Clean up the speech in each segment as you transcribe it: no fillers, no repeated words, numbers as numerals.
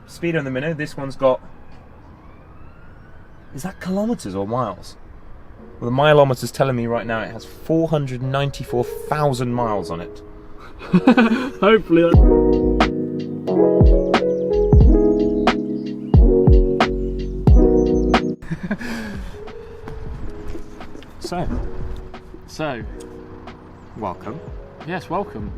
Speed on the minute, this one's got... Is that kilometres or miles? Well, the mileometer's telling me right now it has 494,000 miles on it. Hopefully that's... So, welcome. Yes, welcome.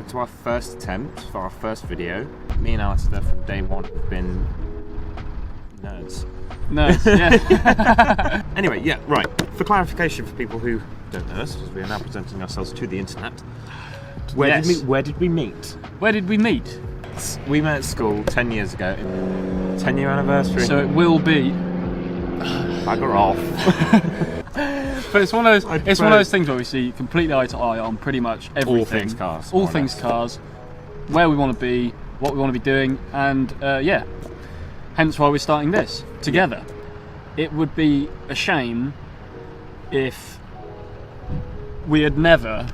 To our first attempt for our first video. Me and Alistair from day one have been nerds. Nerds, yeah. Anyway, yeah, right. For clarification for people who don't know us, because we are now presenting ourselves to the internet. Where did we meet? Where did we meet? We met at school 10 years ago. 10-year anniversary. So it will be... Bugger off. But it's one of those things where we see completely eye to eye on pretty much everything. All things cars. All things cars. Where we want to be, what we want to be doing, and yeah. Hence why we're starting this together. It would be a shame if we had never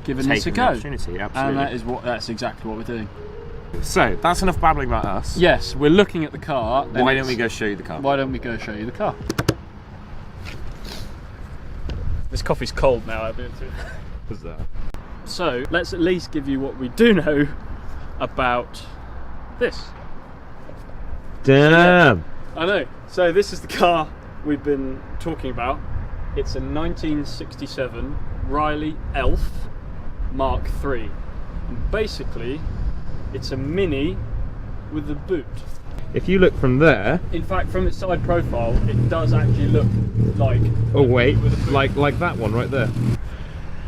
given this a go. Opportunity, absolutely. And that's exactly what we're doing. So that's enough babbling about us. Yes, we're looking at the car. Why don't we go show you the car? Why don't we go show you the car? This coffee's cold now. Bizarre. So let's at least give you what we do know about this. Damn. I know. So this is the car we've been talking about. It's a 1967 Riley Elf Mark III. And basically, it's a Mini with a boot. If you look from there... In fact, from its side profile, it does actually look like... Oh wait, like that one right there.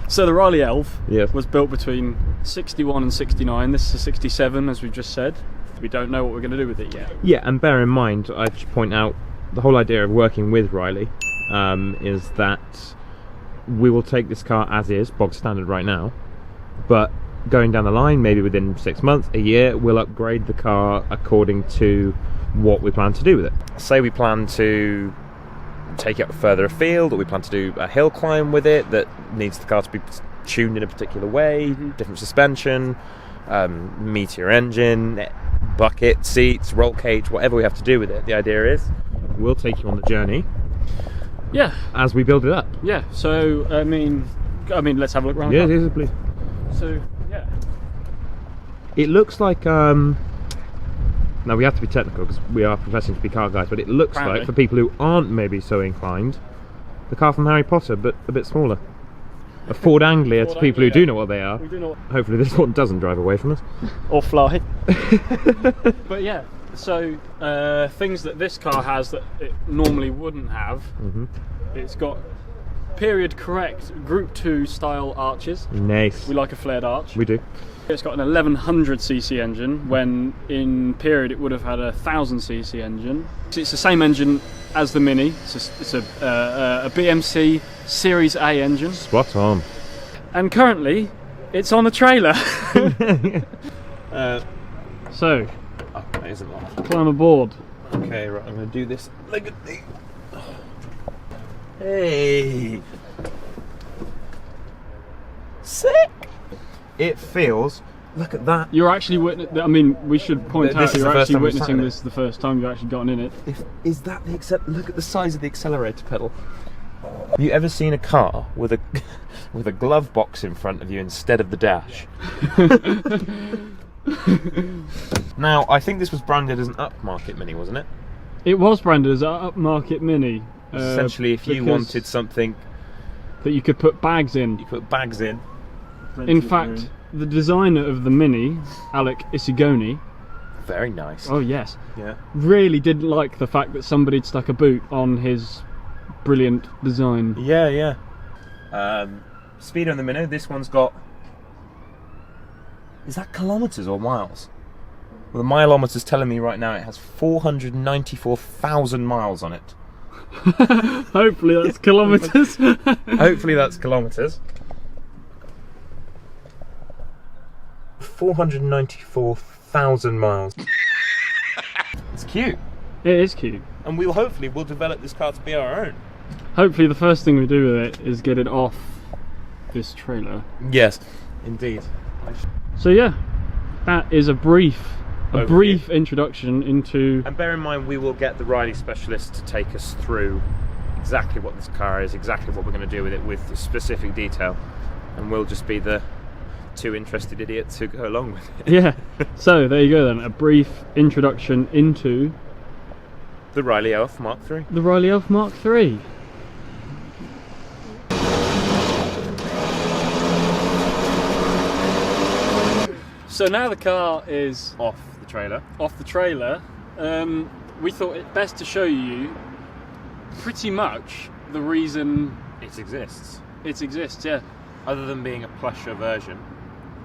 So the Riley Elf Yes. was built between 61 and 69. This is a 67, as we've just said. We don't know what we're going to do with it yet. Yeah, and bear in mind, I should point out, the whole idea of working with Riley is that we will take this car as is, bog standard right now, but going down the line, maybe within 6 months, a year, we'll upgrade the car according to what we plan to do with it. Say we plan to take it further afield, or we plan to do a hill climb with it that needs the car to be tuned in a particular way, different suspension, meteor engine, bucket, seats, roll cage, whatever we have to do with it. The idea is we'll take you on the journey. Yeah. As we build it up. Yeah. So I mean, let's have a look around. Yeah, yes, please. So yeah. It looks like now we have to be technical because we are professing to be car guys, but it looks like, for people who aren't maybe so inclined, the car from Harry Potter, but a bit smaller. A Ford Anglia to people who do know what they are. We do know. Hopefully this one doesn't drive away from us. Or fly. But yeah, so things that this car has that it normally wouldn't have. It's got period correct Group 2 style arches. Nice. We like a flared arch. We do. It's got an 1100cc engine, when in period it would have had a 1000cc engine. It's the same engine as the Mini. It's a BMC Series A engine. Spot on. And currently, it's on a trailer. So, that isn't on. climb aboard. Okay, right, I'm going to do this. Look at me. Hey. Sick. It feels. Look at that. You're actually we should point out you're actually witnessing this the first time you've actually gotten in it. Is that the look at the size of the accelerator pedal. Have you ever seen a car with a glove box in front of you instead of the dash? Now, I think this was branded as an upmarket Mini, wasn't it? It was branded as an upmarket Mini. Essentially, if you wanted something that you could put bags in. You put bags in. In fact, the designer of the Mini, Alec Isigoni, very nice. Oh yes. Yeah. Really didn't like the fact that somebody'd stuck a boot on his brilliant design. Yeah, yeah. Speed on the minute, this one's got... Is that kilometres or miles? Well, the mileometer's telling me right now it has 494,000 miles on it. Hopefully that's kilometres. Hopefully that's kilometres. 494,000 miles. It's cute. It is cute. And we'll develop this car to be our own. Hopefully the first thing we do with it is get it off this trailer. Yes, indeed. So yeah, that is a brief overview. Brief introduction into... And bear in mind, we will get the Riley specialist to take us through exactly what this car is, exactly what we're going to do with it, with specific detail, and we'll just be the two interested idiots who go along with it. Yeah, so there you go then, a brief introduction into... the Riley Elf Mark III. The Riley Elf Mark III. So now the car is Off the trailer. off the trailer, we thought it best to show you pretty much the reason It exists. it exists, yeah. Other than being a plusher version.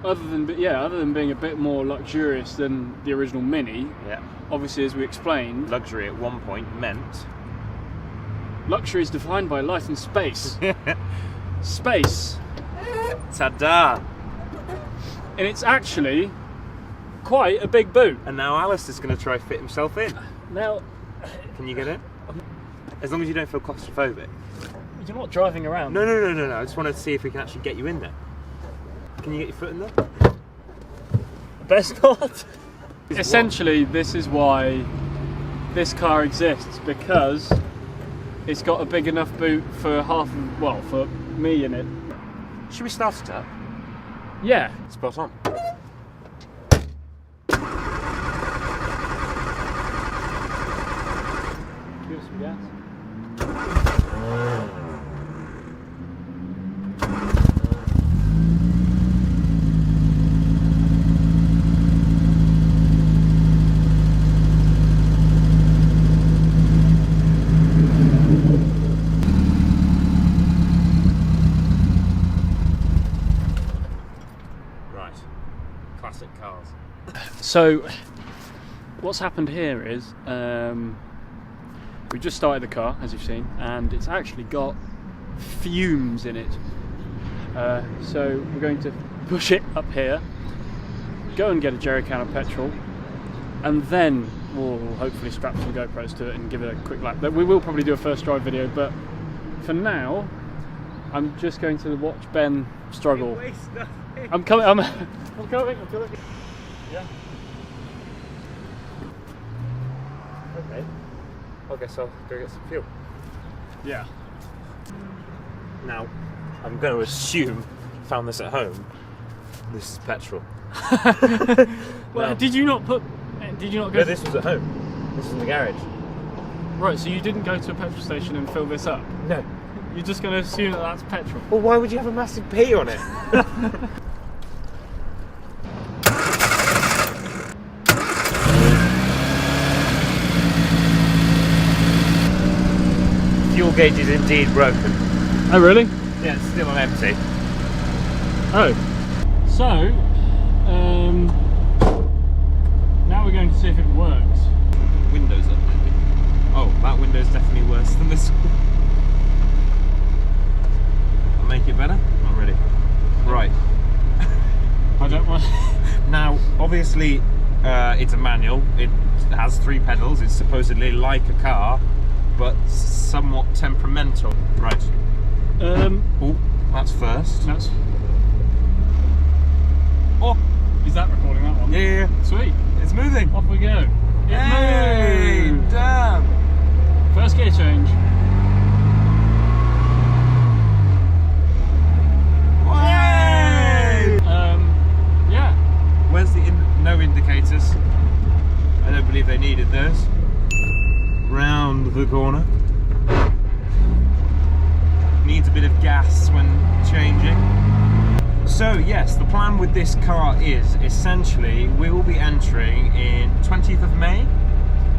Other than being a bit more luxurious than the original Mini, Yeah. obviously as we explained, Luxury at one point meant... luxury is defined by life in space. Space. Ta-da! And it's actually quite a big boot. And now Alistair's going to try fit himself in. Now, Can you get in? As long as you don't feel claustrophobic. you're not driving around. No. I just want to see if we can actually get you in there. Can you get your foot in there? Best not. Essentially, this is why this car exists, because it's got a big enough boot for for me in it. Should we start it up? Yeah. Spot on. Give it some gas. Right. Classic cars. So, what's happened here is we just started the car, as you've seen, and it's actually got fumes in it. So we're going to push it up here, go and get a jerry can of petrol, and then we'll hopefully strap some GoPros to it and give it a quick lap. We will probably do a first drive video, but for now, I'm just going to watch Ben struggle. I'm coming. I'm coming. Yeah. Okay. I guess I'll go get some fuel. Yeah. Now, I'm going to assume found this at home. This is petrol. Well, No. did you not go? No, this was at home. This is in the garage. Right, so you didn't go to a petrol station and fill this up. No. You're just going to assume that that's petrol. Well, why would you have a massive P on it? Fuel gauge is indeed broken. Oh, really? Yeah, it's still on empty. Oh. So, now we're going to see if it works. Windows up, maybe. Oh, that window's definitely worse than this one. I'll make it better? Not really. Right. I don't want. Now, obviously, it's a manual. It has 3 pedals. It's supposedly like a car, but somewhat temperamental. Right. Oh, that's first. That's. Oh, Is that recording that one? yeah. Sweet. It's moving. Off we go. It Hey, moved. damn. First gear change. Way. Yeah. Where's the no indicators? I don't believe they needed those. Round the corner. Needs a bit of gas when changing. So yes, the plan with this car is essentially we will be entering in 20th of May.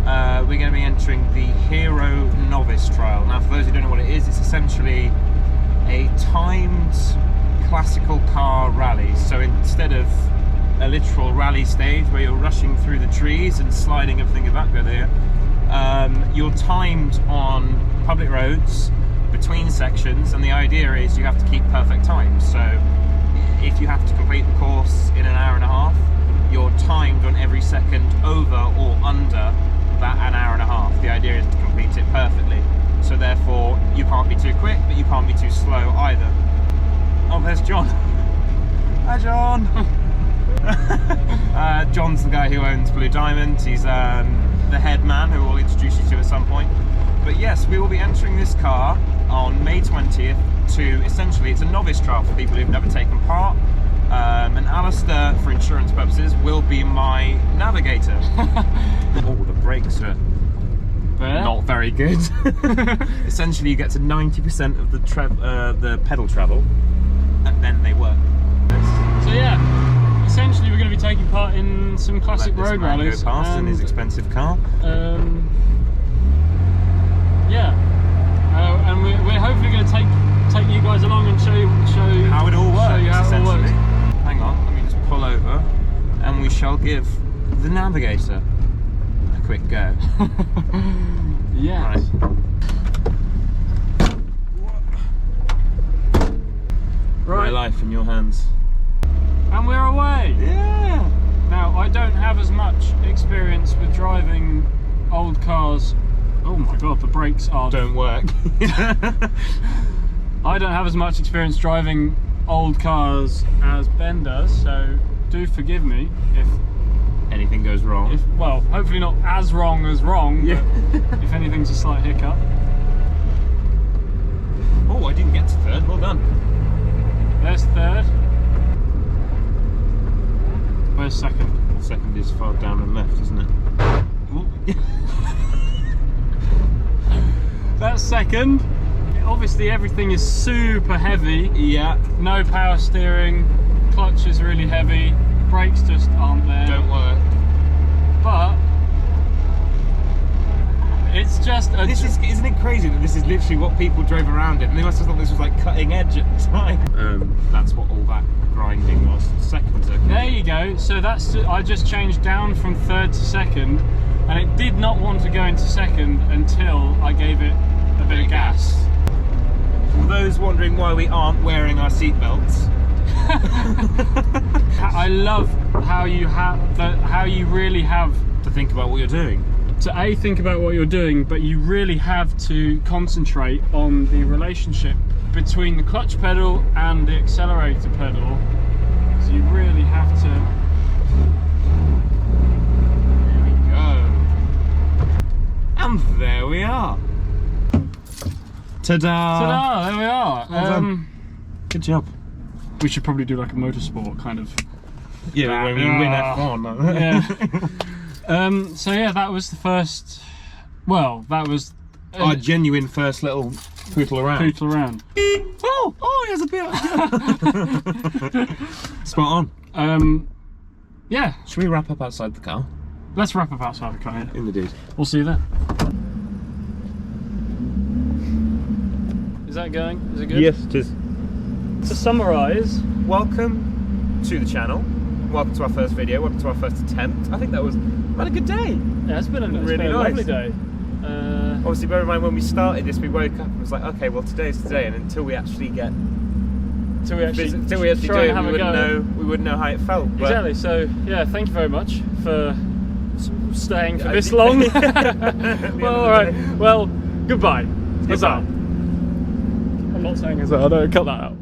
We're going to be entering the Hero Novice Trial. Now, for those who don't know what it is, it's essentially a timed classical car rally. So instead of a literal rally stage where you're rushing through the trees and sliding everything about go there, you're timed on public roads between sections, and the idea is you have to keep perfect times. So if you have to complete the course in an hour and a half, you're timed on every second over or under that an hour and a half. The idea is to complete it perfectly. So therefore, you can't be too quick, but you can't be too slow either. Oh, there's John. Hi, John. John's the guy who owns Blue Diamond. He's the head man who we'll introduce you to at some point. But yes, we will be entering this car on May 20th to, essentially, it's a novice trial for people who've never taken part. And Alistair, for insurance purposes, will be my navigator. Oh, the brakes are not very good. Essentially, you get to 90% of the pedal travel, and then they work. So yeah, essentially we're going to be taking part in some classic Let this road man rallies. go past in his expensive car. Yeah, and we're hopefully going to take you guys along and show you How it all works, show you how it all essentially. works. Hang on, let me just pull over, and we shall give the navigator a quick go. Yeah. Right. My life in your hands. And we're away. Yeah. Now, I don't have as much experience with driving old cars. Oh my god, the brakes Don't work. I don't have as much experience driving old cars as Ben does, so do forgive me if Anything goes wrong. well, hopefully not as wrong as wrong, Yeah. but if anything's a slight hiccup. Oh, I didn't get to third. Well done. There's third. Where's second? Second is far down and left, isn't it? That's second. Obviously everything is super heavy. Yeah. No power steering, clutch is really heavy, brakes just aren't there. Don't work. But it's just a Isn't it crazy that this is literally what people drove around in? And they must have thought this was like cutting edge at the time. That's what all that grinding was. Seconds, okay. There you go. So I just changed down from third to second, and it did not want to go into second until I gave it a bit of gas. For those wondering why we aren't wearing our seatbelts, I love how you really have to think about what you're doing. to think about what you're doing, but you really have to concentrate on the relationship between the clutch pedal and the accelerator pedal. So you really have to. There we go. And there we are. Ta-da! Ta-da! There we are. Well done. Good job. We should probably do like a motorsport kind of. Yeah, when we win F1. Yeah. So yeah, that was the first. Well, that was Our genuine first little poodle around. poodle around. Oh, he has a bit. Spot on. Yeah. Should we wrap up outside the car? Let's wrap up outside the car. Yeah. Indeed. We'll see you then. Is that going? Is it good? Yes, it is. To summarise, Welcome to the channel. Welcome to our first video. Welcome to our first attempt. I think we had a good day. yeah, it's been a Really nice. lovely day. Obviously, bear in mind when we started this, we woke up and was like, okay, well today's today, and until we actually get Till we actually do try it, and have a go. we wouldn't know how it felt. But Exactly. So yeah, thank you very much for staying for this long. Well, all right. Well, goodbye. Huzzah. I'm not saying huzzah. No, cut that out.